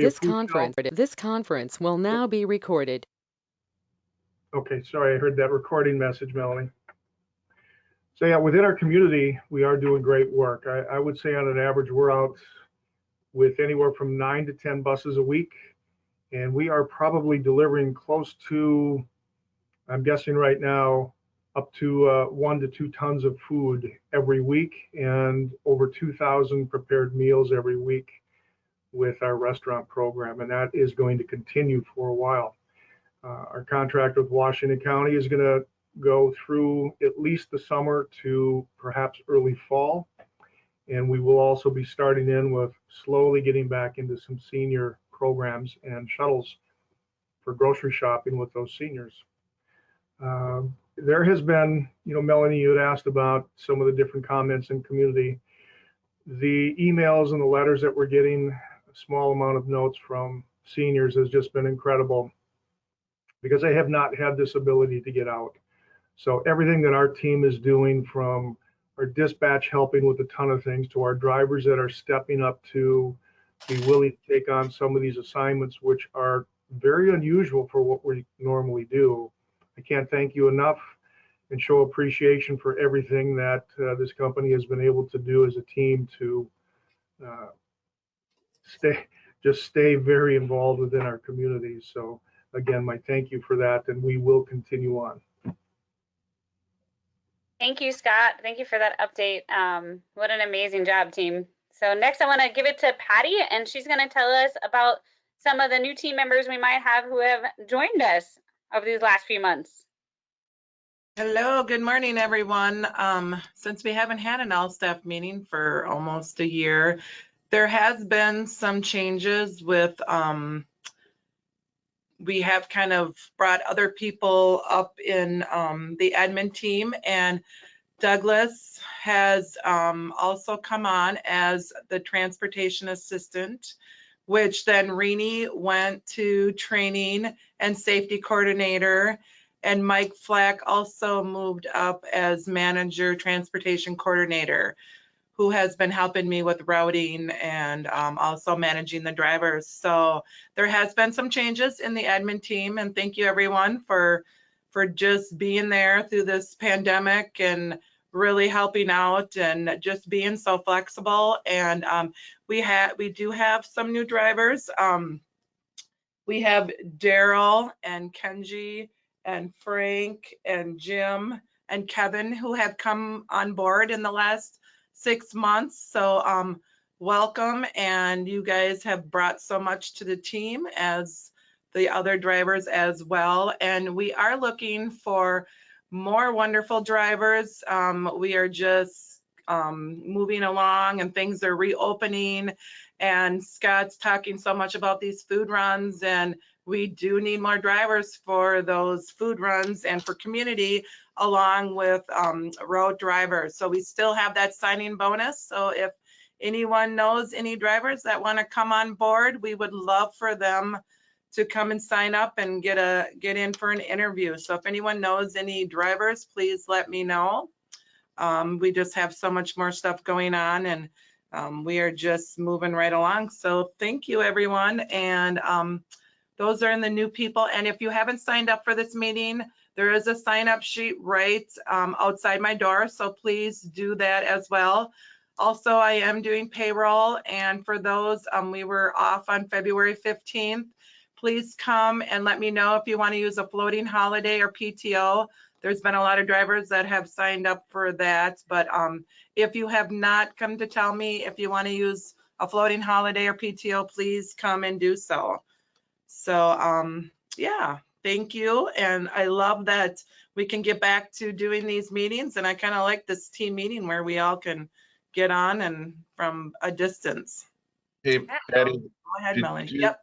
This conference will now be recorded. Okay, sorry, I heard that recording message, Melanie. So yeah, within our community, we are doing great work. I would say on an average, we're out with anywhere from 9 to 10 buses a week, and we are probably delivering close to, I'm guessing right now, up to 1 to 2 tons of food every week and over 2,000 prepared meals every week with our restaurant program, and that is going to continue for a while. Our contract with Washington County is going to go through at least the summer to perhaps early fall, and we will also be starting in with slowly getting back into some senior programs and shuttles for grocery shopping with those seniors. There has been, Melanie, you had asked about some of the different comments in community. The emails and the letters that we're getting, a small amount of notes from seniors has just been incredible because they have not had this ability to get out. So everything that our team is doing, from our dispatch helping with a ton of things to our drivers that are stepping up to be willing to take on some of these assignments, which are very unusual for what we normally do. I can't thank you enough and show appreciation for everything that this company has been able to do as a team to stay very involved within our communities. So again, my thank you for that, and we will continue on. Thank you, Scott. Thank you for that update. What an amazing job, team. So next I want to give it to Patty, and she's going to tell us about some of the new team members we might have who have joined us over these last few months. Hello, good morning, everyone. Since we haven't had an all-staff meeting for almost a year, there has been some changes with, we have kind of brought other people up in the admin team, and Douglas has also come on as the transportation assistant, which then Rini went to training and safety coordinator, and Mike Flack also moved up as manager transportation coordinator, who has been helping me with routing and also managing the drivers. So there has been some changes in the admin team, and thank you everyone for just being there through this pandemic and really helping out and just being so flexible. And we do have some new drivers. We have Daryl and Kenji and Frank and Jim and Kevin who have come on board in the last 6 months. So welcome, and you guys have brought so much to the team as the other drivers as well. And we are looking for more wonderful drivers. We are just moving along, and things are reopening, and Scott's talking so much about these food runs, and we do need more drivers for those food runs and for community, along with road drivers. So we still have that signing bonus. So if anyone knows any drivers that want to come on board, we would love for them to come and sign up and get in for an interview. So if anyone knows any drivers, please let me know. We just have so much more stuff going on, and we are just moving right along. So thank you, everyone. And those are in the new people. And if you haven't signed up for this meeting, there is a sign-up sheet right outside my door, so please do that as well. Also, I am doing payroll, and for those, we were off on February 15th. Please come and let me know if you want to use a floating holiday or PTO. There's been a lot of drivers that have signed up for that, but if you have not come to tell me if you want to use a floating holiday or PTO, please come and do so. So yeah, thank you. And I love that we can get back to doing these meetings, and I kind of like this team meeting where we all can get on and from a distance. Hey, Patty. Go ahead, Melanie. Yep.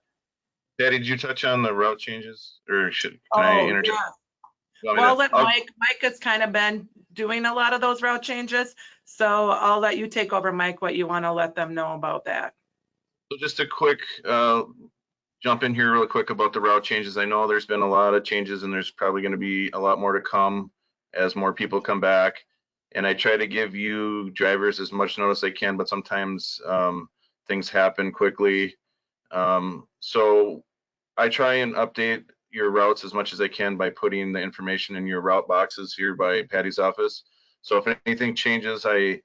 Patty, did you touch on the route changes, or can I interject? Yeah. Well, let Mike has kind of been doing a lot of those route changes, so I'll let you take over, Mike, what you want to let them know about that. So just a quick jump in here real quick about the route changes. I know there's been a lot of changes, and there's probably going to be a lot more to come as more people come back. And I try to give you drivers as much notice I can, but sometimes things happen quickly. So I try and update your routes as much as I can by putting the information in your route boxes here by Patty's office. So if anything changes, I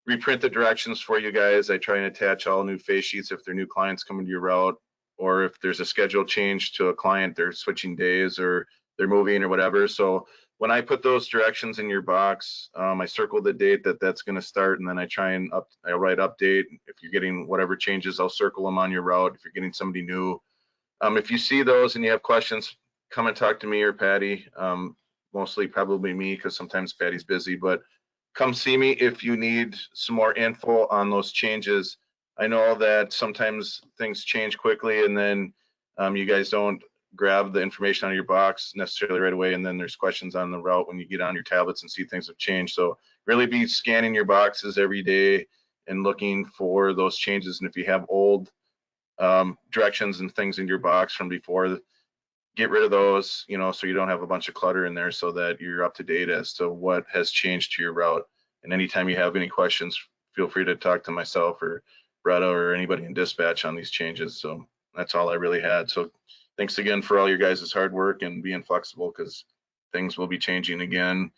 reprint the directions for you guys. I try and attach all new face sheets if they're new clients coming to your route, or if there's a schedule change to a client, they're switching days or they're moving or whatever. So when I put those directions in your box, I circle the date that that's going to start, and then I try and I write update. If you're getting whatever changes, I'll circle them on your route. If you're getting somebody new, if you see those and you have questions, come and talk to me or Patty. Mostly probably me, because sometimes Patty's busy, but come see me if you need some more info on those changes. I know that sometimes things change quickly, and then you guys don't grab the information out of your box necessarily right away, and then there's questions on the route when you get on your tablets and see things have changed. So really be scanning your boxes every day and looking for those changes. And if you have old directions and things in your box from before, get rid of those, so you don't have a bunch of clutter in there, so that you're up to date as to what has changed to your route. And anytime you have any questions, feel free to talk to myself or Bretta or anybody in dispatch on these changes. So that's all I really had. So thanks again for all your guys' hard work and being flexible, because things will be changing again.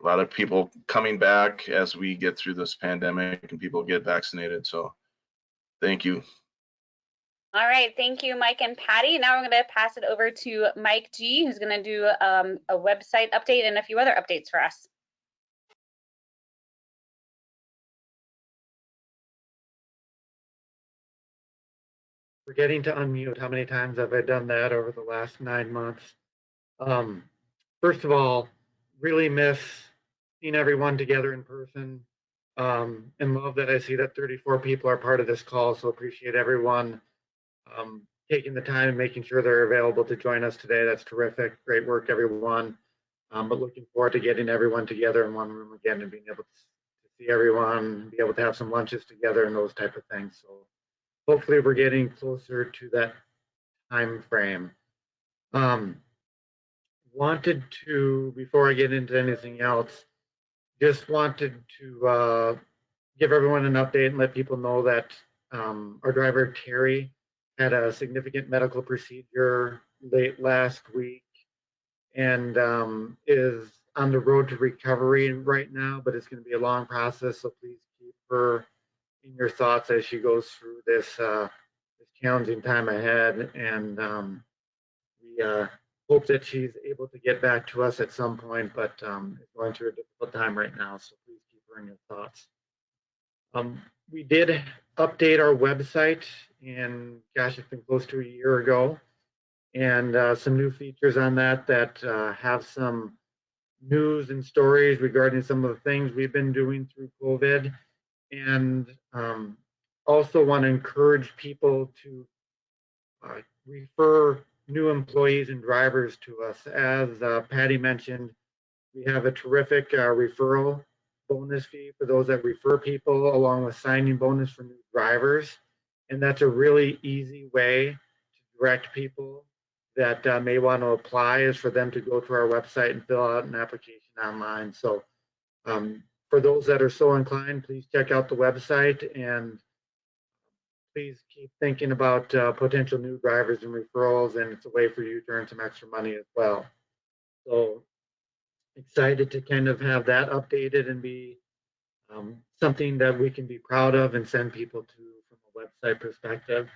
A lot of people coming back as we get through this pandemic and people get vaccinated. So thank you. All right, thank you, Mike and Patty. Now we're going to pass it over to Mike G, who's going to do a website update and a few other updates for us. Forgetting to unmute. How many times have I done that over the last 9 months? First of all, really miss seeing everyone together in person, and love that I see that 34 people are part of this call. So appreciate everyone taking the time and making sure they're available to join us today. That's terrific. Great work, everyone. But looking forward to getting everyone together in one room again and being able to see everyone, be able to have some lunches together and those type of things. So hopefully we're getting closer to that time frame. Wanted to, before I get into anything else, just wanted to give everyone an update and let people know that our driver Terry had a significant medical procedure late last week and is on the road to recovery right now, but it's going to be a long process. So please keep her in your thoughts as she goes through this challenging time ahead. And we hope that she's able to get back to us at some point, but is going through a difficult time right now. So please keep her in your thoughts. We did update our website, and gosh, it's been close to a year ago, and some new features on that have some news and stories regarding some of the things we've been doing through COVID, and also want to encourage people to refer new employees and drivers to us. As Patty mentioned, we have a terrific referral bonus fee for those that refer people, along with signing bonus for new drivers. And that's a really easy way to direct people that may want to apply, is for them to go to our website and fill out an application online. So for those that are so inclined, please check out the website, and please keep thinking about potential new drivers and referrals, and it's a way for you to earn some extra money as well. So excited to kind of have that updated and be something that we can be proud of and send people to from a website perspective.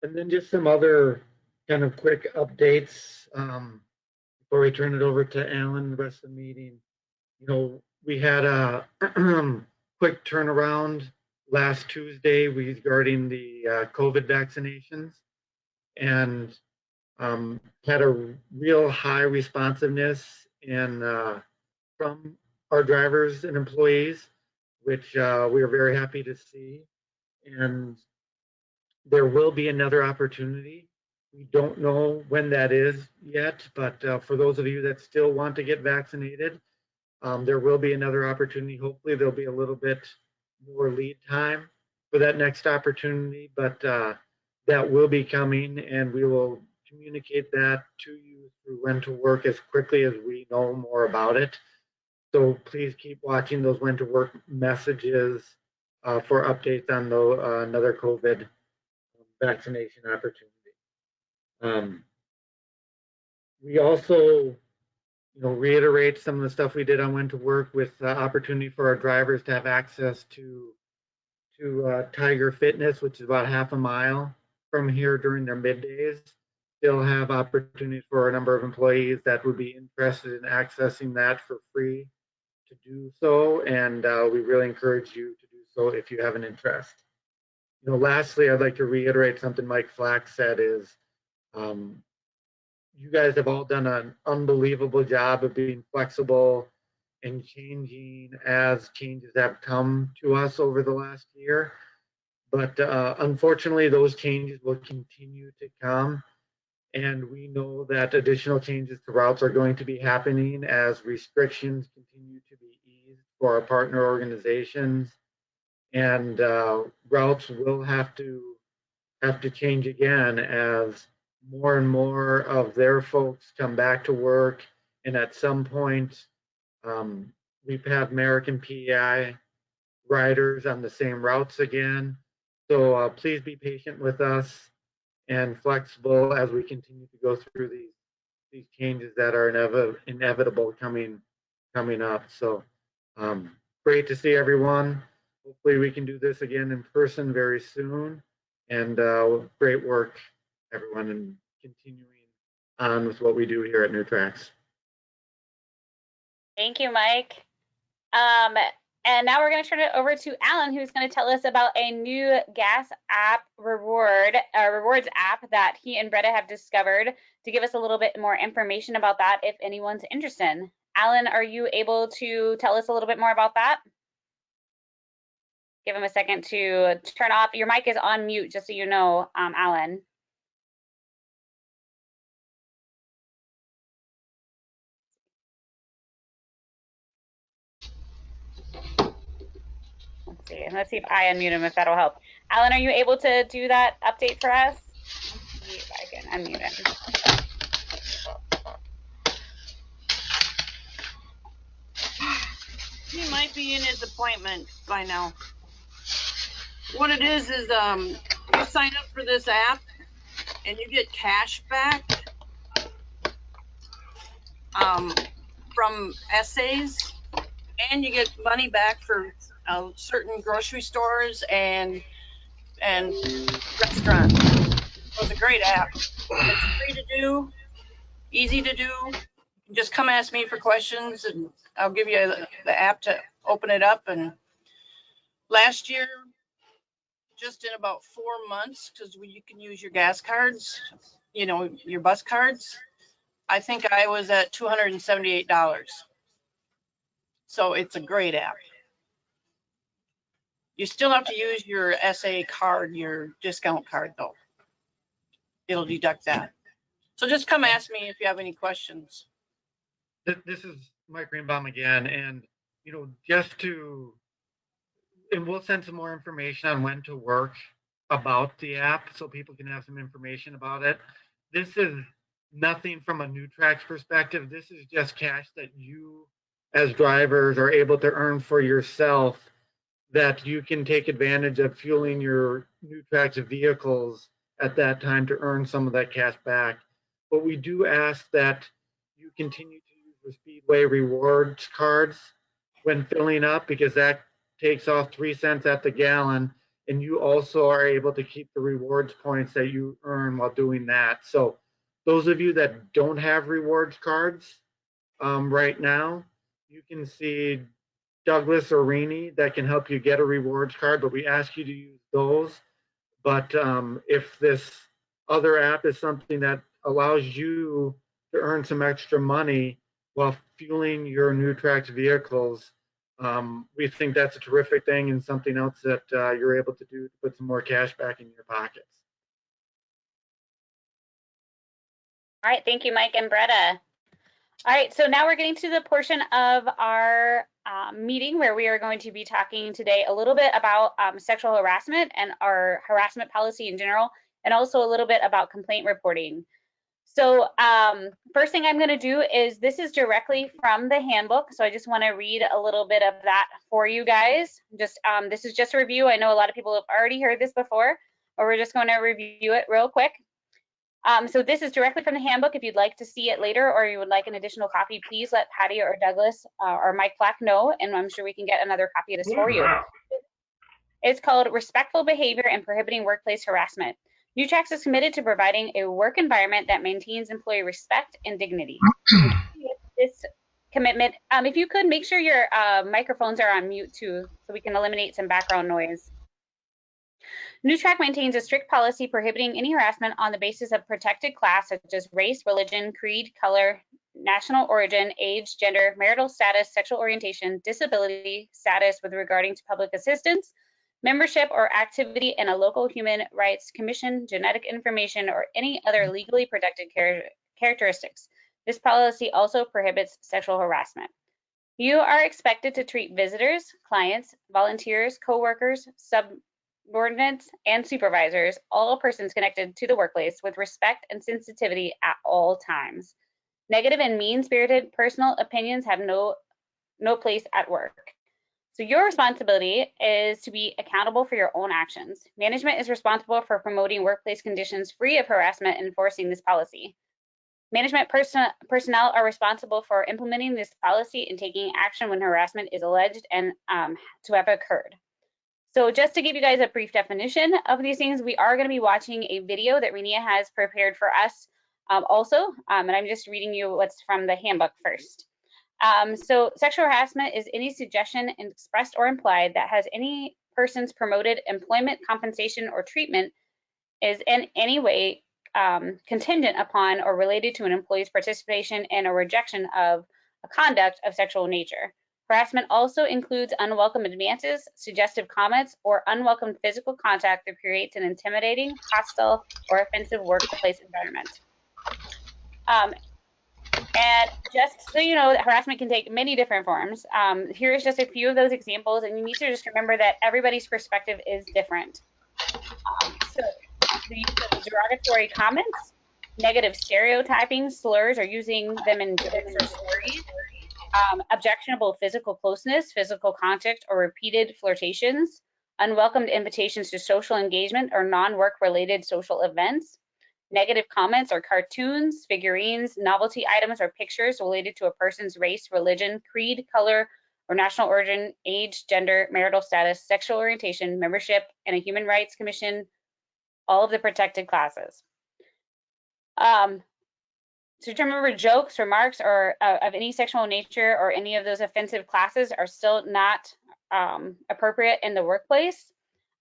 And then just some other kind of quick updates before we turn it over to Alan, the rest of the meeting. We had a quick turnaround last Tuesday regarding the COVID vaccinations, and had a real high responsiveness from our drivers and employees, which we are very happy to see. And there will be another opportunity. We don't know when that is yet, but for those of you that still want to get vaccinated, there will be another opportunity. Hopefully there'll be a little bit more lead time for that next opportunity, but that will be coming, and we will communicate that to you through When to Work as quickly as we know more about it. So please keep watching those When to Work messages for updates on another COVID vaccination opportunity. We also, reiterate some of the stuff we did on When to Work with the opportunity for our drivers to have access to Tiger Fitness, which is about half a mile from here during their middays. They'll have opportunities for a number of employees that would be interested in accessing that for free to do so, and we really encourage you to do so if you have an interest. Lastly, I'd like to reiterate something Mike Flack said is, you guys have all done an unbelievable job of being flexible and changing as changes have come to us over the last year. But unfortunately, those changes will continue to come. And we know that additional changes to routes are going to be happening as restrictions continue to be eased for our partner organizations. And routes will have to change again as more and more of their folks come back to work. And at some point, we've had American PEI riders on the same routes again. So please be patient with us and flexible as we continue to go through these changes that are inevitable coming up. So great to see everyone. Hopefully we can do this again in person very soon. And great work, everyone, and continuing on with what we do here at Newtrax. Thank you, Mike. And now we're going to turn it over to Alan, who's going to tell us about a new gas app rewards app that he and Bretta have discovered, to give us a little bit more information about that if anyone's interested. Alan, are you able to tell us a little bit more about that? Give him a second to turn off. Your mic is on mute, just so you know, Alan. Let's see if I unmute him, if that'll help. Alan, are you able to do that update for us? Let's see if I can unmute him. He might be in his appointment by now. What it is you sign up for this app and you get cash back from essays, and you get money back for certain grocery stores and restaurants. So it's a great app. It's free to do, easy to do. Just come ask me for questions and I'll give you the app to open it up. And last year, just in about 4 months, because you can use your gas cards, your bus cards, I think I was at $278. So it's a great app. You still have to use your SA card, your discount card, though. It'll deduct that. So just come ask me if you have any questions. This is Mike Greenbaum again, and and we'll send some more information on When to Work about the app so people can have some information about it. This is nothing from a Newtrax perspective. This is just cash that you as drivers are able to earn for yourself, that you can take advantage of fueling your Newtrax vehicles at that time to earn some of that cash back. But we do ask that you continue to use the Speedway rewards cards when filling up, because that takes off 3 cents at the gallon, and you also are able to keep the rewards points that you earn while doing that. So those of you that don't have rewards cards right now, you can see Douglas or Rainey that can help you get a rewards card, but we ask you to use those. But if this other app is something that allows you to earn some extra money while fueling your Newtrax vehicles, we think that's a terrific thing and something else that you're able to do to put some more cash back in your pockets. All right, thank you, Mike and Bretta. All right, so now we're getting to the portion of our meeting where we are going to be talking today a little bit about sexual harassment and our harassment policy in general, and also a little bit about complaint reporting. So first thing I'm going to do is, this is directly from the handbook, so I just want to read a little bit of that for you guys. Just this is just a review. I know a lot of people have already heard this before, or we're just going to review it real quick. So this is directly from the handbook. If you'd like to see it later or you would like an additional copy, please let Patty or Douglas or Mike Black know, and I'm sure we can get another copy of this for you. It's called Respectful Behavior and Prohibiting Workplace Harassment. Newtrax is committed to providing a work environment that maintains employee respect and dignity. This commitment, if you could make sure your microphones are on mute too, so we can eliminate some background noise. Newtrax maintains a strict policy prohibiting any harassment on the basis of protected class such as race, religion, creed, color, national origin, age, gender, marital status, sexual orientation, disability status with regarding to public assistance, membership or activity in a local human rights commission, genetic information, or any other legally protected characteristics. This policy also prohibits sexual harassment. You are expected to treat visitors, clients, volunteers, co-workers, subordinates, and supervisors, all persons connected to the workplace, with respect and sensitivity at all times. Negative and mean-spirited personal opinions have no place at work. So your responsibility is to be accountable for your own actions. Management is responsible for promoting workplace conditions free of harassment and enforcing this policy. Management personnel are responsible for implementing this policy and taking action when harassment is alleged and to have occurred. So just to give you guys a brief definition of these things, we are going to be watching a video that Renia has prepared for us also, and I'm just reading you what's from the handbook first. So sexual harassment is any suggestion expressed or implied that has any person's promoted employment, compensation, or treatment is in any way contingent upon or related to an employee's participation in or rejection of a conduct of sexual nature. Harassment also includes unwelcome advances, suggestive comments, or unwelcome physical contact that creates an intimidating, hostile, or offensive workplace environment. And just so you know, that harassment can take many different forms. Here's just a few of those examples, and you need to just remember that everybody's perspective is different. So the use of derogatory comments, negative stereotyping, slurs, or using them in jokes or stories, objectionable physical closeness, physical contact, or repeated flirtations, unwelcomed invitations to social engagement or non-work related social events, negative comments or cartoons, figurines, novelty items, or pictures related to a person's race, religion, creed, color, or national origin, age, gender, marital status, sexual orientation, membership in a human rights commission, all of the protected classes. So remember, jokes, remarks, or of any sexual nature or any of those offensive classes are still not appropriate in the workplace.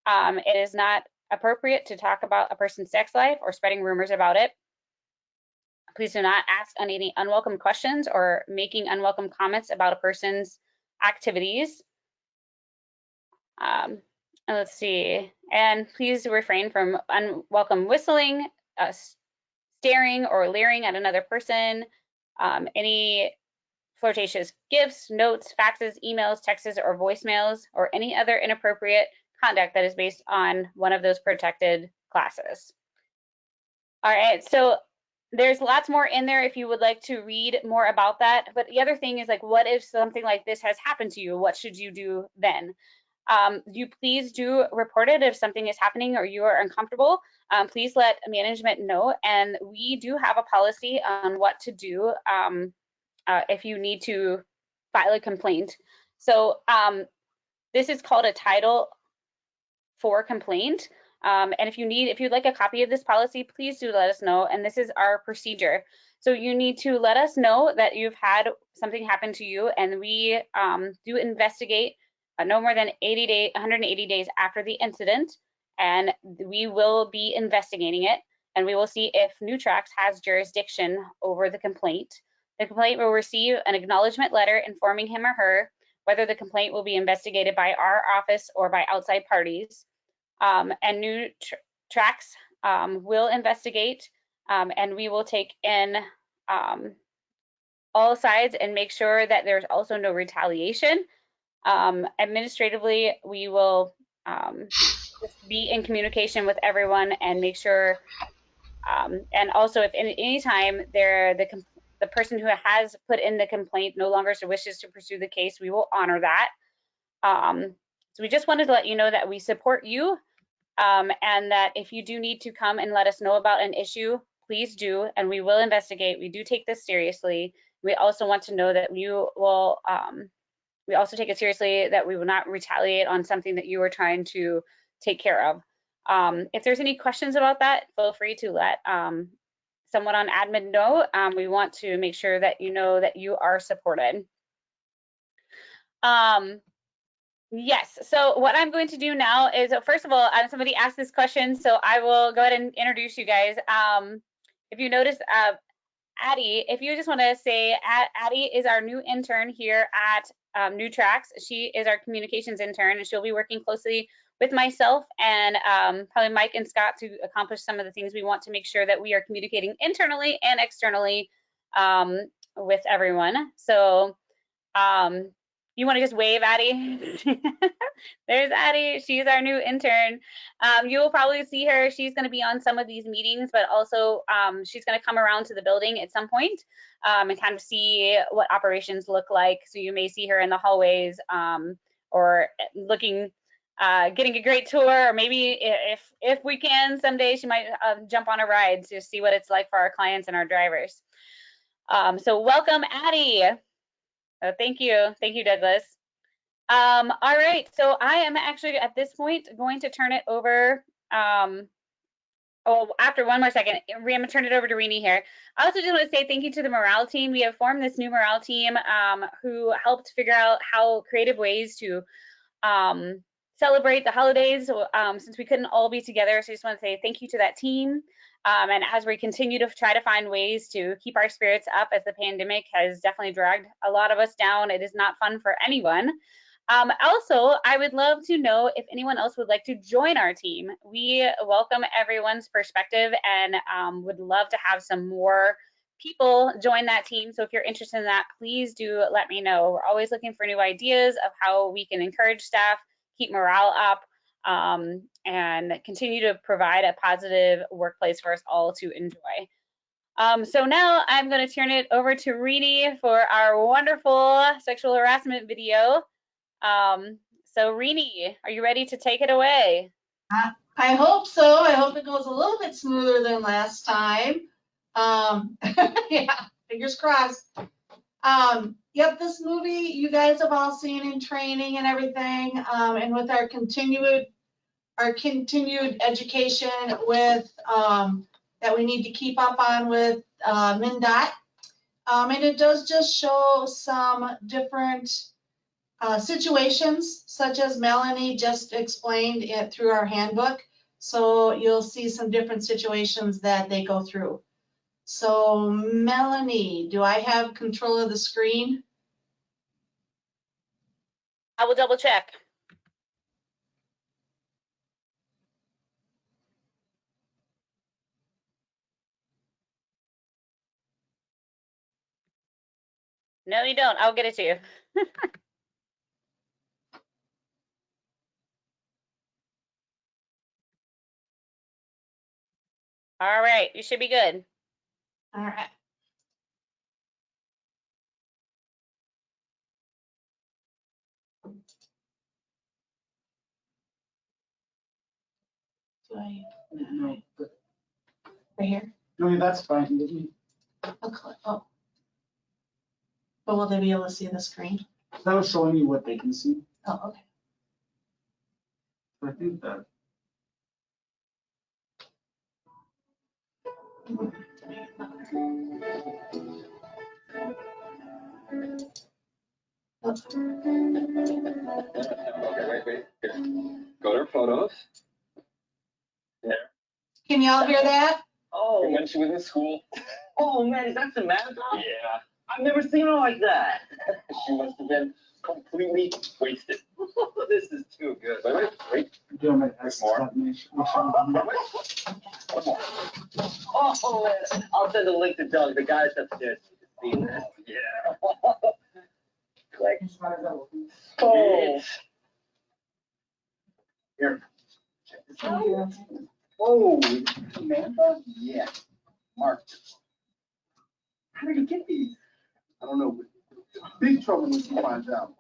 It is not appropriate to talk about a person's sex life or spreading rumors about it. Please do not ask any unwelcome questions or making unwelcome comments about a person's activities. Let's see. And please refrain from unwelcome whistling, staring or leering at another person, any flirtatious gifts, notes, faxes, emails, texts, or voicemails, or any other inappropriate conduct that is based on one of those protected classes. All right, so there's lots more in there if you would like to read more about that. But the other thing is, like, what if something like this has happened to you? What should you do then? You please do report it if something is happening or you are uncomfortable. Please let management know, and we do have a policy on what to do if you need to file a complaint. So this is called a Title IV complaint. And if you'd like a copy of this policy, please do let us know. And this is our procedure. So you need to let us know that you've had something happen to you, and we do investigate no more than 180 days after the incident, and we will be investigating it, and we will see if Newtrax has jurisdiction over the complaint. The complaint will receive an acknowledgement letter informing him or her whether the complaint will be investigated by our office or by outside parties. And Newtrax will investigate, and we will take in all sides and make sure that there's also no retaliation. Administratively, we will just be in communication with everyone and make sure, and also if any time the person who has put in the complaint no longer wishes to pursue the case, we will honor that. So we just wanted to let you know that we support you and that if you do need to come and let us know about an issue, please do, and we will investigate. We do take this seriously. We also want to know that you will, we also take it seriously that we will not retaliate on something that you are trying to take care of. If there's any questions about that, feel free to let someone on admin know. We want to make sure that you know that you are supported. Yes, so what I'm going to do now is, first of all, somebody asked this question, so I will go ahead and introduce you guys. If you notice, Addie, if you just want to say, Addie is our new intern here at Newtrax. She is our communications intern, and she'll be working closely with myself and probably Mike and Scott to accomplish some of the things we want to make sure that we are communicating internally and externally with everyone. So you want to just wave, Addie? There's Addie. She's our new intern. You will probably see her. She's going to be on some of these meetings, but also she's going to come around to the building at some point and kind of see what operations look like. So you may see her in the hallways or looking, getting a great tour, or maybe if we can someday, she might jump on a ride to see what it's like for our clients and our drivers. So welcome, Addie. Thank you, Douglas. All right, so I am actually at this point going to turn it over. Oh, after one more second, I'm gonna turn it over to Rini here. I also just want to say thank you to the morale team. We have formed this new morale team who helped figure out how creative ways to celebrate the holidays since we couldn't all be together. So I just want to say thank you to that team. And as we continue to try to find ways to keep our spirits up, as the pandemic has definitely dragged a lot of us down, it is not fun for anyone. Also, I would love to know if anyone else would like to join our team. We welcome everyone's perspective and would love to have some more people join that team. So if you're interested in that, please do let me know. We're always looking for new ideas of how we can encourage staff, keep morale up, and continue to provide a positive workplace for us all to enjoy. So now I'm going to turn it over to Rini for our wonderful sexual harassment video. So Rini, are you ready to take it away? I hope so. I hope it goes a little bit smoother than last time. Yeah, fingers crossed. Yep, this movie you guys have all seen in training and everything, and with our continued education with that we need to keep up on with MnDOT. And it does just show some different situations, such as Melanie just explained it through our handbook. So you'll see some different situations that they go through. So Melanie, do I have control of the screen? I will double check. No, you don't. I'll get it to you. All right, you should be good. All right. Do I? No. Right here? No, that's fine. Didn't Okay. Oh. But will they be able to see the screen? that was showing you what they can see. Oh, okay. I think that. Wait. Go to her photos. There. Can y'all hear that? Oh, when she was in school. Oh man, is that Samantha? Yeah. I've never seen her like that. She must have been completely wasted. This is too good. Wait. Doing my There's more. One more. Oh man, I'll send a link to Doug. The guy's upstairs. You can see this. Yeah. Click. Oh. Here. Check this out. Whoa, Samantha? Yeah. Mark. How did you get these? I don't know. Big trouble when he finds out.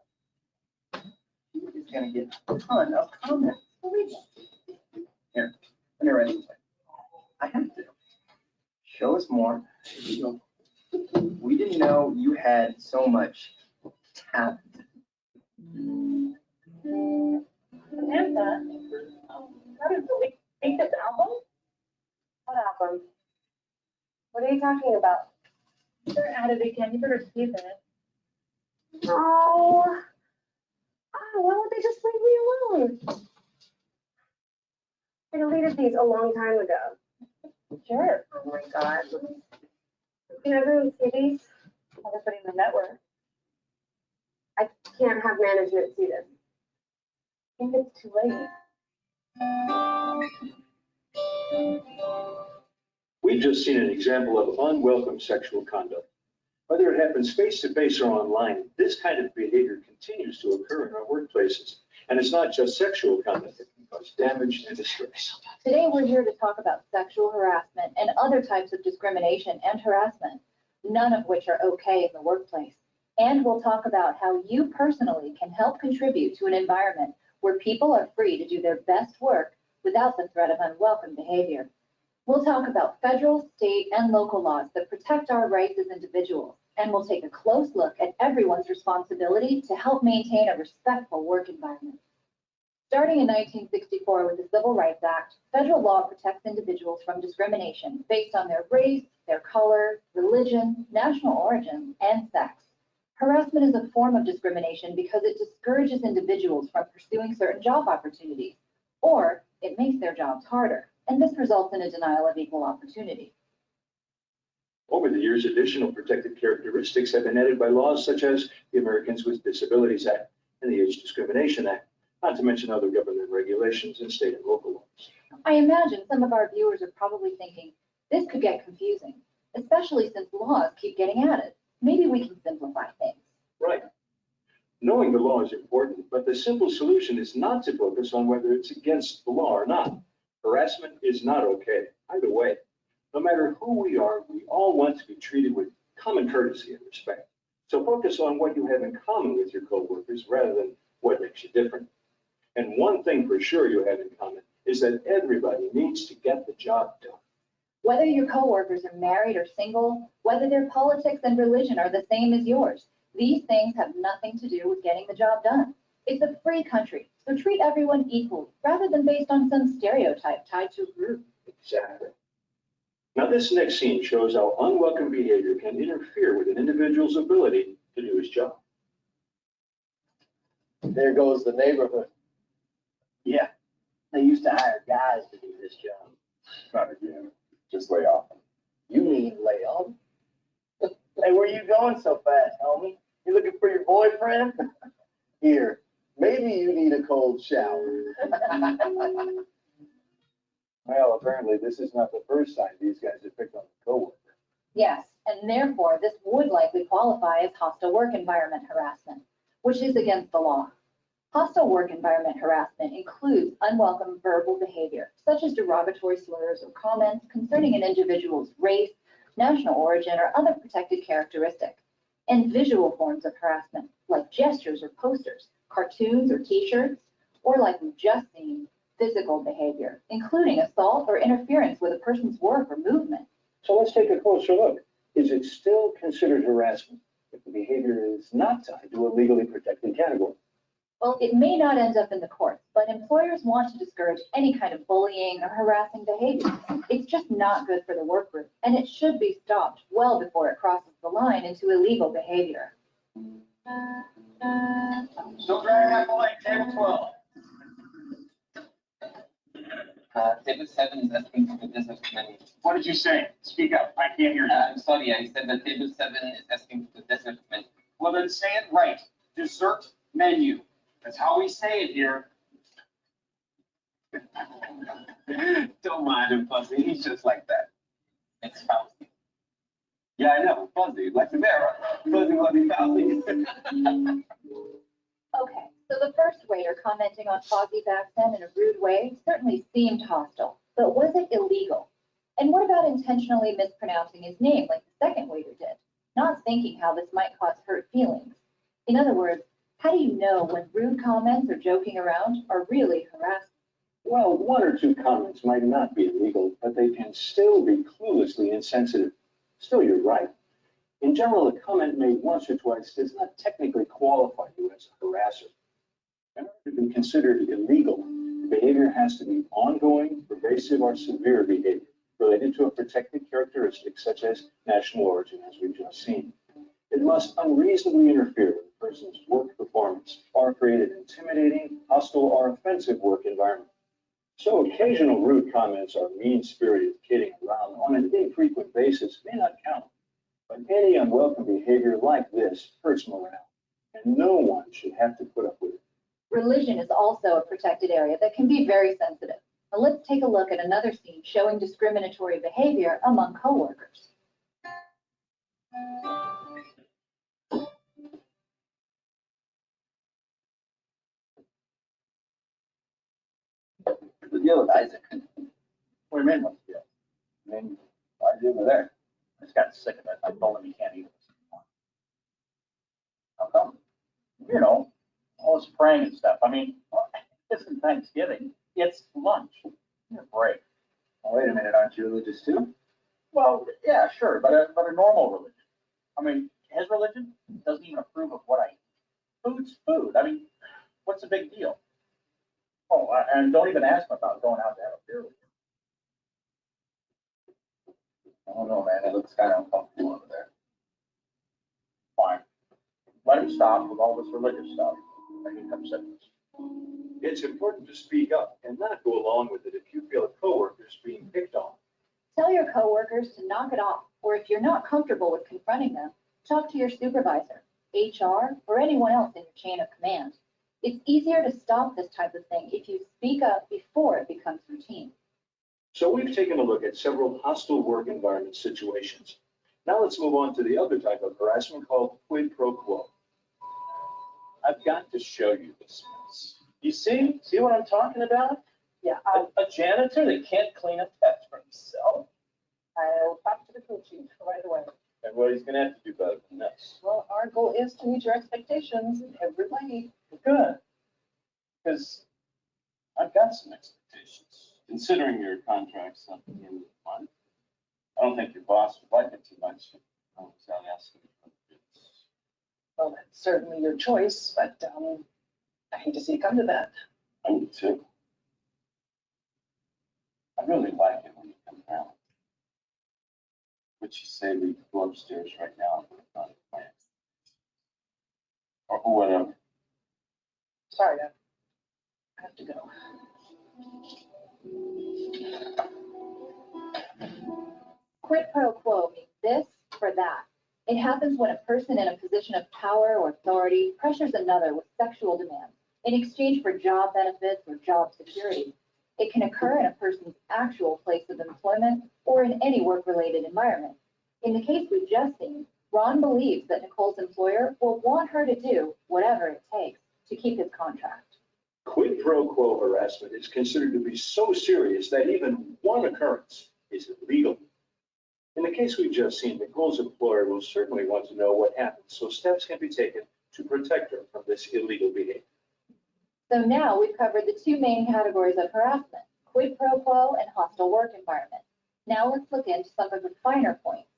He's gonna get a ton of comments. Come here anyway. I have to. Show us more. We didn't know you had so much talent. Samantha, how did we make this album? What album? What are you talking about? You're at it again. You better keep it. Oh, why won't they just leave me alone? I deleted these a long time ago. Sure. Oh my God. Can everyone see these? Everybody in the network. I can't have management see this. I think it's too late. We've just seen an example of unwelcome sexual conduct. Whether it happens face-to-face or online, this kind of behavior continues to occur in our workplaces. And it's not just sexual conduct that can cause damage and distress. Today, we're here to talk about sexual harassment and other types of discrimination and harassment, none of which are okay in the workplace. And we'll talk about how you personally can help contribute to an environment where people are free to do their best work without the threat of unwelcome behavior. We'll talk about federal, state, and local laws that protect our rights as individuals, and we'll take a close look at everyone's responsibility to help maintain a respectful work environment. Starting in 1964 with the Civil Rights Act, federal law protects individuals from discrimination based on their race, their color, religion, national origin, and sex. Harassment is a form of discrimination because it discourages individuals from pursuing certain job opportunities, or it makes their jobs harder, and this results in a denial of equal opportunity. Over the years, additional protected characteristics have been added by laws such as the Americans with Disabilities Act and the Age Discrimination Act, not to mention other government regulations and state and local laws. I imagine some of our viewers are probably thinking, this could get confusing, especially since laws keep getting added. Maybe we can simplify things. Right. Knowing the law is important, but the simple solution is not to focus on whether it's against the law or not. Harassment is not okay, either way. No matter who we are, we all want to be treated with common courtesy and respect. So focus on what you have in common with your coworkers rather than what makes you different. And one thing for sure you have in common is that everybody needs to get the job done. Whether your coworkers are married or single, whether their politics and religion are the same as yours, these things have nothing to do with getting the job done. It's a free country, so treat everyone equally, rather than based on some stereotype tied to a group. Exactly. Now, this next scene shows how unwelcome behavior can interfere with an individual's ability to do his job. There goes the neighborhood. Yeah, they used to hire guys to do this job. Not again. Just lay off. You mean lay off? Hey, where you going so fast, homie? You looking for your boyfriend? Here, maybe you need a cold shower. Well, apparently this is not the first time these guys have picked on a coworker. Yes, and therefore this would likely qualify as hostile work environment harassment, which is against the law. Hostile work environment harassment includes unwelcome verbal behavior, such as derogatory slurs or comments concerning an individual's race, national origin, or other protected characteristic, and visual forms of harassment, like gestures or posters, cartoons or t-shirts, or like we've just seen, physical behavior, including assault or interference with a person's work or movement. So let's take a closer look. Is it still considered harassment if the behavior is not tied to a legally protected category? Well, it may not end up in the courts, but employers want to discourage any kind of bullying or harassing behavior. It's just not good for the work group, and it should be stopped well before it crosses the line into illegal behavior. Still dragging that boy, table 12. Table 7 is asking for the dessert menu. What did you say? Speak up, I can't hear you. I'm sorry, I said that table 7 is asking for the dessert menu. Well, then say it right. Dessert menu. That's how we say it here. Don't mind him, Fuzzy. He's just like that. It's Fauci. Yeah, I know. Fuzzy, like the bear. Fuzzy, Fauci. Okay, so the first waiter commenting on Fozzie's accent in a rude way certainly seemed hostile, but was it illegal? And what about intentionally mispronouncing his name like the second waiter did, not thinking how this might cause hurt feelings? In other words, how do you know when rude comments or joking around are really harassment? Well, one or two comments might not be illegal, but they can still be cluelessly insensitive. Still, you're right. In general, a comment made once or twice does not technically qualify you as a harasser. In order to be considered illegal, the behavior has to be ongoing, pervasive, or severe behavior related to a protected characteristic such as national origin, as we've just seen. It must unreasonably interfere with a person's work performance or create an intimidating, hostile, or offensive work environment. So occasional rude comments or mean-spirited kidding around on an infrequent basis may not count. But any unwelcome behavior like this hurts morale, and no one should have to put up with it. Religion is also a protected area that can be very sensitive. Now let's take a look at another scene showing discriminatory behavior among coworkers. The deal with Isaac. What do you mean, what's the deal? I mean, why is he over there? I just got sick of it. I told him he can't eat this anymore. How come? You know, all this praying and stuff. I mean, it isn't Thanksgiving. It's lunch. Give me a break. Oh, wait a minute, aren't you religious too? Well, yeah, sure, but a normal religion. I mean, his religion doesn't even approve of what I eat. Food's food. I mean, what's the big deal? Oh, and don't even ask him about going out to have a beer with you. I don't know, man. It looks kind of uncomfortable over there. Fine. Let him stop with all this religious stuff. And he comes in. It's important to speak up and not go along with it if you feel a coworker is being picked on. Tell your coworkers to knock it off, or if you're not comfortable with confronting them, talk to your supervisor, HR, or anyone else in your chain of command. It's easier to stop this type of thing if you speak up before it becomes routine. So we've taken a look at several hostile work environment situations. Now let's move on to the other type of harassment called quid pro quo. I've got to show you this mess. You see what I'm talking about? Yeah, A janitor that can't clean up pets for himself. I'll talk to the crew chief right away. And what he's gonna have to do better than this. Well, our goal is to meet your expectations in every way. Good. Because I've got some expectations. Considering your contract's up at the end of the month, I don't think your boss would like it too much. I was out asking for bids. Well, that's certainly your choice, but I hate to see it come to that. I do too. I really like it when you come around. But you say we go upstairs right now and work on the plan. Or whatever. Sorry, I have to go. Quid pro quo means this for that. It happens when a person in a position of power or authority pressures another with sexual demands in exchange for job benefits or job security. It can occur in a person's actual place of employment or in any work-related environment. In the case we've just seen, Ron believes that Nicole's employer will want her to do whatever it takes to keep his contract. Quid pro quo harassment is considered to be so serious that even one occurrence is illegal. In the case we've just seen, Nicole's employer will certainly want to know what happened, so steps can be taken to protect her from this illegal behavior. So now we've covered the two main categories of harassment, quid pro quo and hostile work environment. Now let's look into some of the finer points.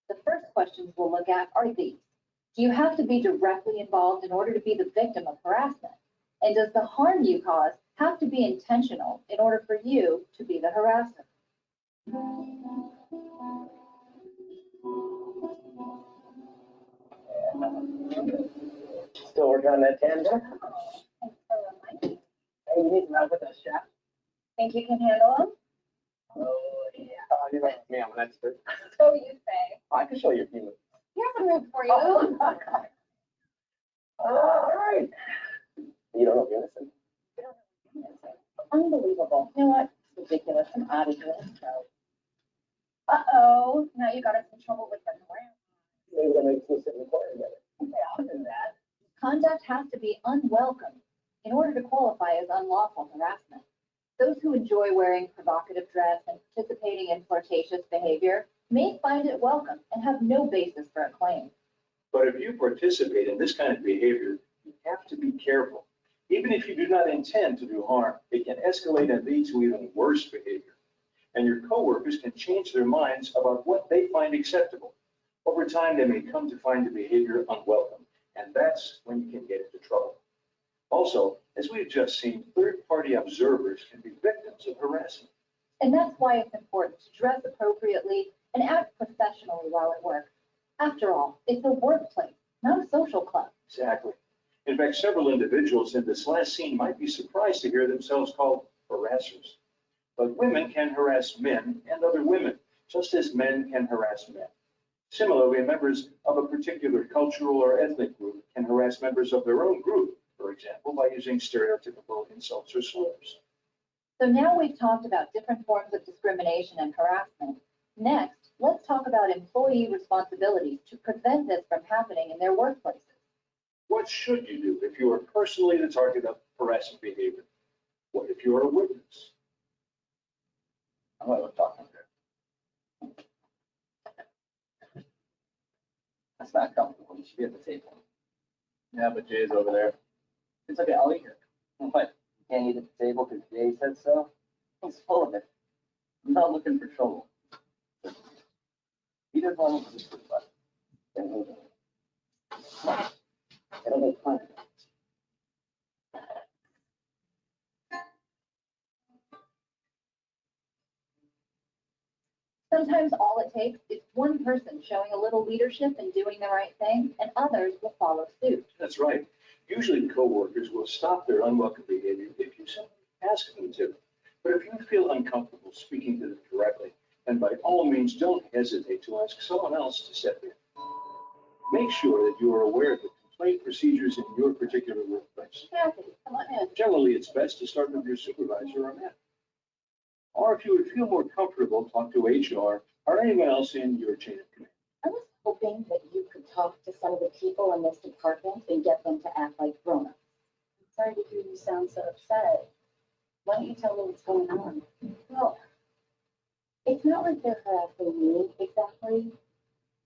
The first questions we'll look at are these. Do you have to be directly involved in order to be the victim of harassment? And does the harm you cause have to be intentional in order for you to be the harasser? Still working on that tangent? Hey, you need some help with those straps? Think you can handle them? Oh, yeah. You know me, I'm an expert. So you say. I can show you a few moves. Here's a move for you. All right. You don't know if you're innocent. Unbelievable. You know what? It's ridiculous. I'm out of here. Uh-oh. Now you got us in trouble with the grant. Maybe that makes us sit in the corner together. Yeah, I'll do that. Conduct has to be unwelcome in order to qualify as unlawful harassment. Those who enjoy wearing provocative dress and participating in flirtatious behavior may find it welcome and have no basis for a claim. But if you participate in this kind of behavior, you have to be careful. Even if you do not intend to do harm, it can escalate and lead to even worse behavior. And your coworkers can change their minds about what they find acceptable. Over time, they may come to find the behavior unwelcome, and that's when you can get into trouble. Also, as we've just seen, third-party observers can be victims of harassment. And that's why it's important to dress appropriately and act professionally while at work. After all, it's a workplace, not a social club. Exactly. In fact, several individuals in this last scene might be surprised to hear themselves called harassers. But women can harass men and other women, just as men can harass men. Similarly, members of a particular cultural or ethnic group can harass members of their own group, for example, by using stereotypical insults or slurs. So now we've talked about different forms of discrimination and harassment. Next, let's talk about employee responsibilities to prevent this from happening in their workplaces. What should you do if you are personally the target of harassment behavior? What if you are a witness? I'm going to talk there. That's not comfortable. You should be at the table. Yeah, but Jay's over there. It's okay. I'll eat here. What? You can't eat at the table because Jay said so? He's full of it. I'm not looking for trouble. He doesn't want to do it. It'll make fun. Sometimes all it takes is one person showing a little leadership and doing the right thing, and others will follow suit. That's right. Usually coworkers will stop their unwelcome behavior if you simply ask them to. But if you feel uncomfortable speaking to them directly, then by all means don't hesitate to ask someone else to step in. Make sure that you are aware of the complaint procedures in your particular workplace. Kathy, come on in. Generally, it's best to start with your supervisor or manager. Or if you would feel more comfortable, talk to HR or anyone else in your chain of command. I was hoping that you could talk to some of the people in this department and get them to act like grown-ups. I'm sorry to hear you sound so upset. Why don't you tell me what's going on? Well, it's not like they're harassing me exactly,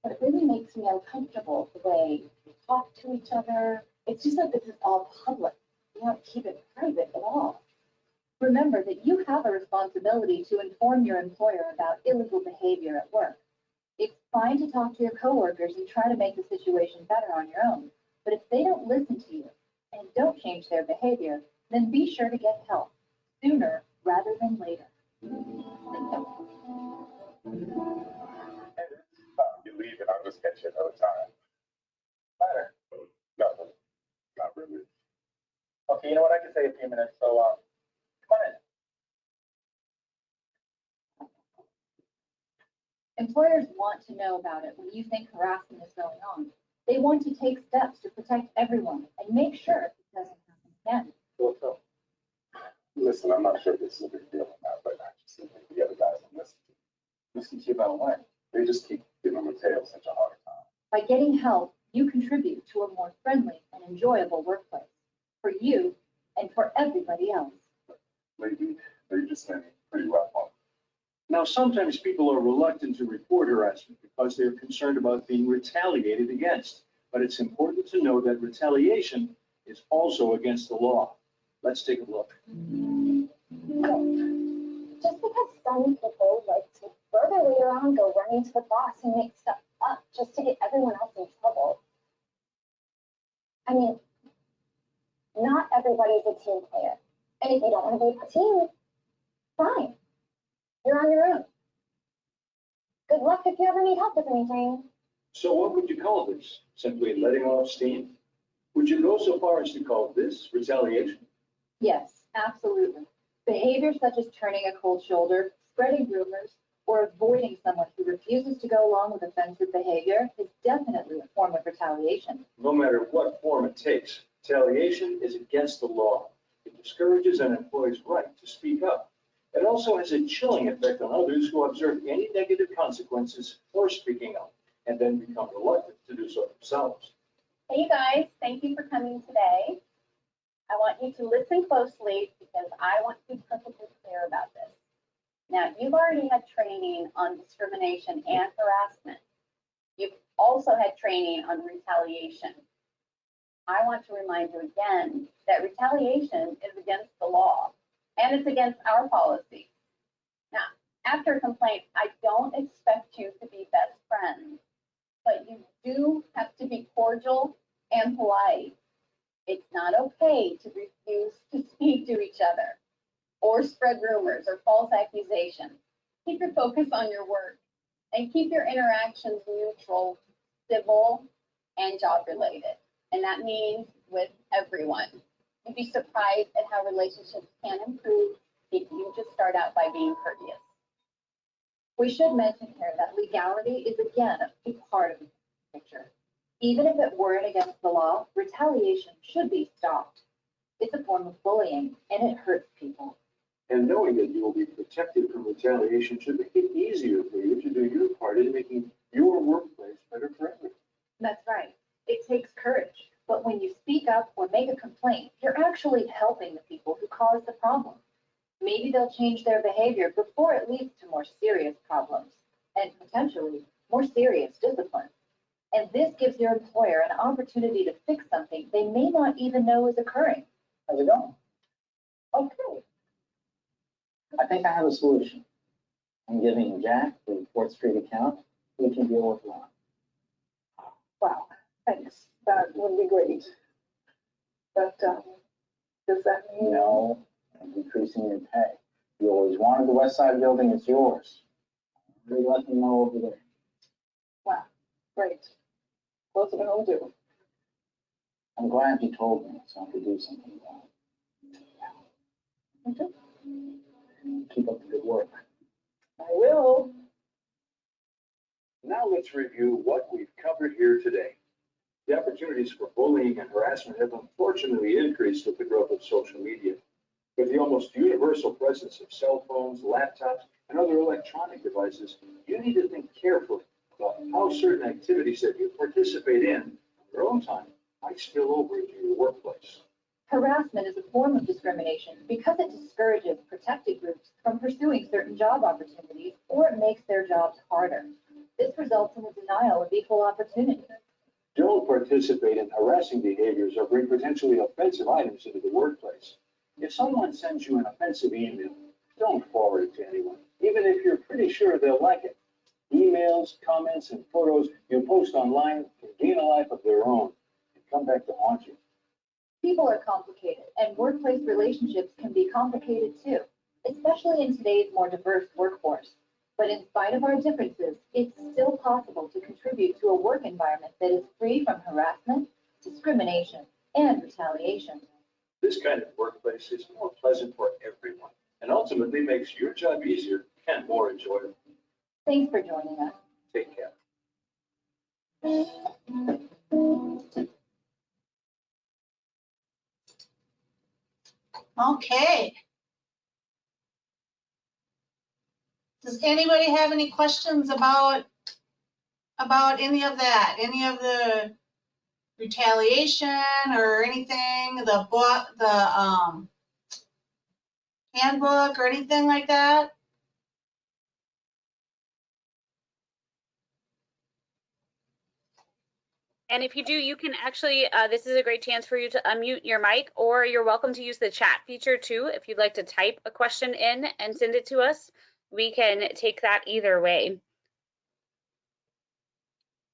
but it really makes me uncomfortable the way we talk to each other. It's just like this is all public. You don't keep it private at all. Remember that you have a responsibility to inform your employer about illegal behavior at work. It's fine to talk to your coworkers and try to make the situation better on your own, but if they don't listen to you and don't change their behavior, then be sure to get help sooner rather than later. You leave and I'll just catch you another time. Matter? No, not really. Okay, you know what? I can say a few minutes, so come on in. Employers want to know about it when you think harassment is going on. They want to take steps to protect everyone and make sure it doesn't happen again. What's up? Listen, I'm not sure if this is a big deal or not, but I just think the other guys don't listen to you. Listen to you about what? They just keep giving Mateo such a hard time. By getting help, you contribute to a more friendly and enjoyable workplace for you and for everybody else. Lately, they've just been pretty rough on me. Now, sometimes people are reluctant to report harassment because they're concerned about being retaliated against. But it's important to know that retaliation is also against the law. Let's take a look. Just because some people like to further later on go running to the boss and make stuff up just to get everyone else in trouble. I mean, not everybody's a team player. And if you don't want to be a team, fine. You're on your own. Good luck if you ever need help with anything. So what would you call this? Simply letting off steam? Would you go so far as to call this retaliation? Yes, absolutely. Behavior such as turning a cold shoulder, spreading rumors, or avoiding someone who refuses to go along with offensive behavior is definitely a form of retaliation. No matter what form it takes, retaliation is against the law. It discourages an employee's right to speak up. It also has a chilling effect on others who observe any negative consequences for speaking up and then become reluctant to do so themselves. Hey, you guys, thank you for coming today. I want you to listen closely because I want to be perfectly clear about this. Now, you've already had training on discrimination and harassment. You've also had training on retaliation. I want to remind you again that retaliation is against the law and it's against our policy. Now, after a complaint, I don't expect you to be best friends, but you do have to be cordial and polite. It's not okay to refuse to speak to each other or spread rumors or false accusations. Keep your focus on your work and keep your interactions neutral, civil, and job related. And that means with everyone. You'd be surprised at how relationships can improve if you just start out by being courteous. We should mention here that legality is again a big part of the picture. Even if it weren't against the law, retaliation should be stopped. It's a form of bullying and it hurts people. And knowing that you will be protected from retaliation should make it easier for you to do your part in making your workplace better for everyone. That's right. It takes courage. But when you speak up or make a complaint, you're actually helping the people who caused the problem. Maybe they'll change their behavior before it leads to more serious problems and potentially more serious discipline. And this gives your employer an opportunity to fix something they may not even know is occurring. How's it going? Okay. I think I have a solution. I'm giving Jack the 4th Street account. We can deal with Ron. Wow, thanks. That would be great. But does that mean? No, I'm decreasing your pay. You always wanted the West Side building, it's yours. I'm already letting you know over there. Wow, great. Close to home too. I'm glad you told me so I could do something about it. Okay. Keep up the good work. I will. Now let's review what we've covered here today. The opportunities for bullying and harassment have unfortunately increased with the growth of social media. With the almost universal presence of cell phones, laptops, and other electronic devices, you need to think carefully about how certain activities that you participate in your own time might spill over into your workplace. Harassment is a form of discrimination because it discourages protected groups from pursuing certain job opportunities or it makes their jobs harder. This results in the denial of equal opportunity. Don't participate in harassing behaviors or bring potentially offensive items into the workplace. If someone sends you an offensive email, don't forward it to anyone, even if you're pretty sure they'll like it. Emails, comments, and photos you post online can gain a life of their own and come back to haunt you. People are complicated, and workplace relationships can be complicated too, especially in today's more diverse workforce. But in spite of our differences, it's still possible to contribute to a work environment that is free from harassment, discrimination, and retaliation. This kind of workplace is more pleasant for everyone and ultimately makes your job easier and more enjoyable. Thanks for joining us. Take care. Okay. Does anybody have any questions about any of that? Any of the retaliation or anything, the book, the handbook or anything like that? And if you do, you can actually, this is a great chance for you to unmute your mic, or you're welcome to use the chat feature too. If you'd like to type a question in and send it to us, we can take that either way.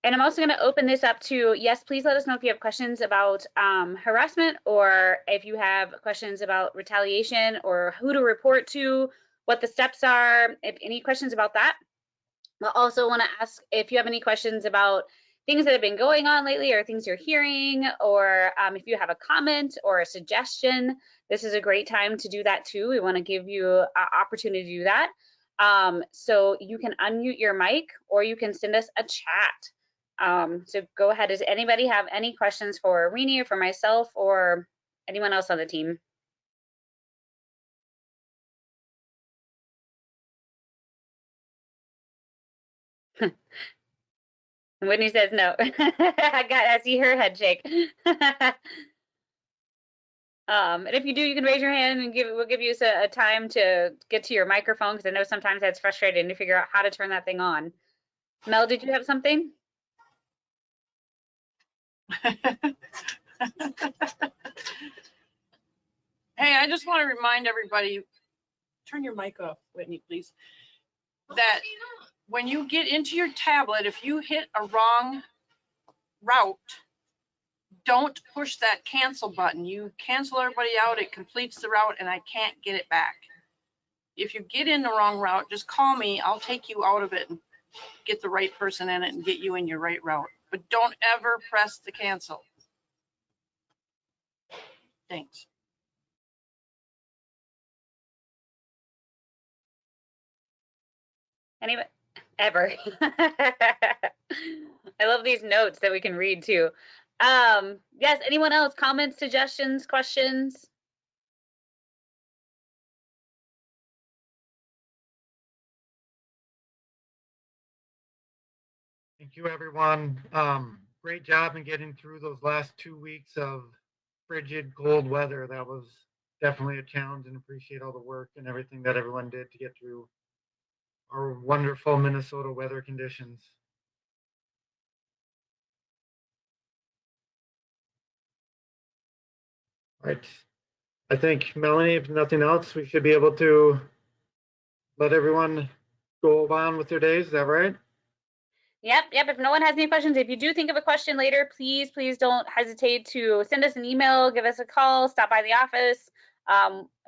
And I'm also going to open this up to, yes, please let us know if you have questions about harassment, or if you have questions about retaliation or who to report to, what the steps are, if any questions about that. I also want to ask if you have any questions about things that have been going on lately or things you're hearing, or if you have a comment or a suggestion, this is a great time to do that too. We want to give you an opportunity to do that. So you can unmute your mic or you can send us a chat. So go ahead. Does anybody have any questions for Rini or for myself or anyone else on the team? Whitney says no. I see her head shake. And if you do, you can raise your hand and we'll give you a time to get to your microphone, because I know sometimes that's frustrating to figure out how to turn that thing on. Mel, did you have something? Hey, I just want to remind everybody, turn your mic off, Whitney, please, that when you get into your tablet, if you hit a wrong route, don't push that cancel button. You cancel everybody out, it completes the route, and I can't get it back. If you get in the wrong route, just call me. I'll take you out of it and get the right person in it and get you in your right route. But don't ever press the cancel. Thanks. Anybody ever? I love these notes that we can read too. Yes, anyone else? Comments, suggestions, questions? Thank you, everyone. Great job in getting through those last 2 weeks of frigid, cold weather. That was definitely a challenge, and appreciate all the work and everything that everyone did to get through our wonderful Minnesota weather conditions. Right. I think, Melanie, if nothing else, we should be able to let everyone go on with their days. Is that right? Yep. If no one has any questions, if you do think of a question later, please don't hesitate to send us an email, give us a call, stop by the office.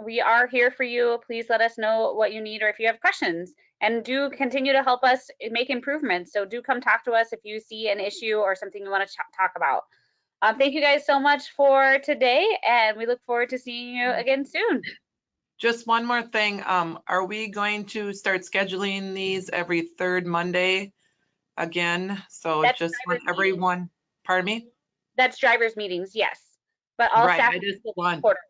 We are here for you. Please let us know what you need or if you have questions, and do continue to help us make improvements. So do come talk to us if you see an issue or something you want to talk about. Thank you guys so much for today, and we look forward to seeing you again soon. Just one more thing. Are we going to start scheduling these every third Monday again? So That's just want everyone, pardon me? That's drivers meetings, yes. But all Right, staff I just want, quarterly.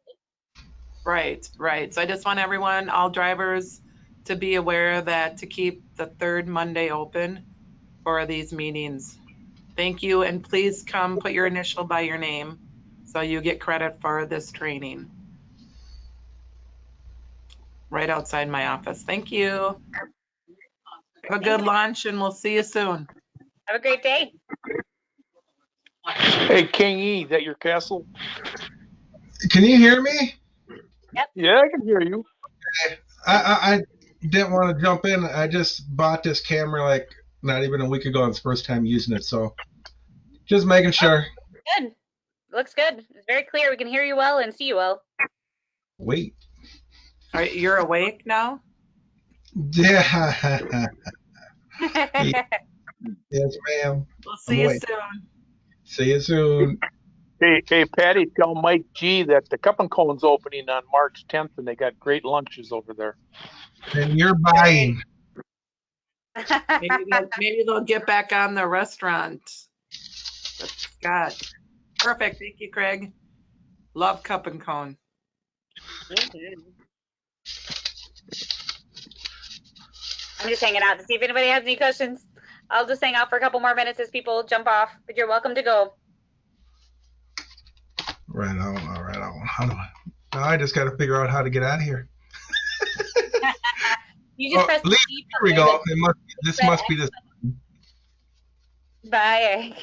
right. So I just want everyone, all drivers, to be aware that to keep the third Monday open for these meetings. Thank you, and please come put your initial by your name so you get credit for this training. Right outside my office. Thank you. Have a good lunch, and we'll see you soon. Have a great day. Hey, King E, is that your castle? Can you hear me? Yep. Yeah, I can hear you. Okay. I didn't want to jump in. I just bought this camera like not even a week ago. It's the first time using it, so just making sure. Good. Looks good. It's very clear. We can hear you well and see you well. Wait. All right, you're awake now? Yeah. Yes, ma'am. We'll see you soon. See you soon. Hey, Patty, tell Mike G that the Cup and Cone's opening on March 10th, and they got great lunches over there. And you're buying. Maybe they'll get back on the restaurant. Scott. Perfect. Thank you, Craig. Love Cup and Cone. I'm just hanging out to see if anybody has any questions. I'll just hang out for a couple more minutes as people jump off, but you're welcome to go. Right on. All right on. How do I just got to figure out how to get out of here. You just press leave. Here we go. This must be this. Bye.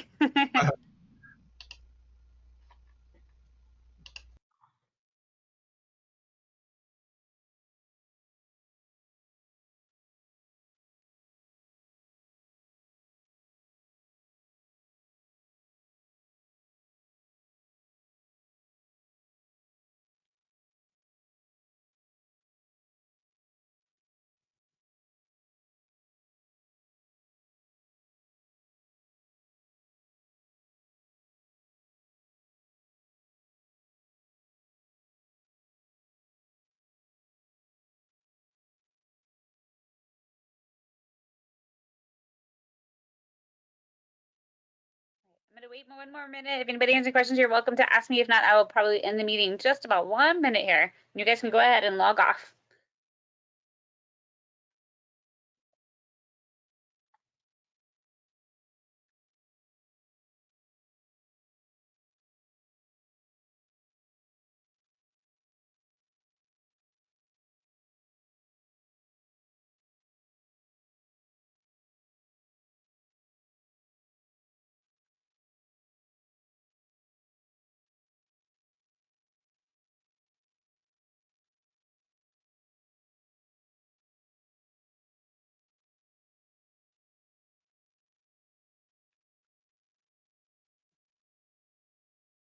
I'm going to wait one more minute. If anybody has any questions, you're welcome to ask me. If not, I will probably end the meeting just about 1 minute here. You guys can go ahead and log off.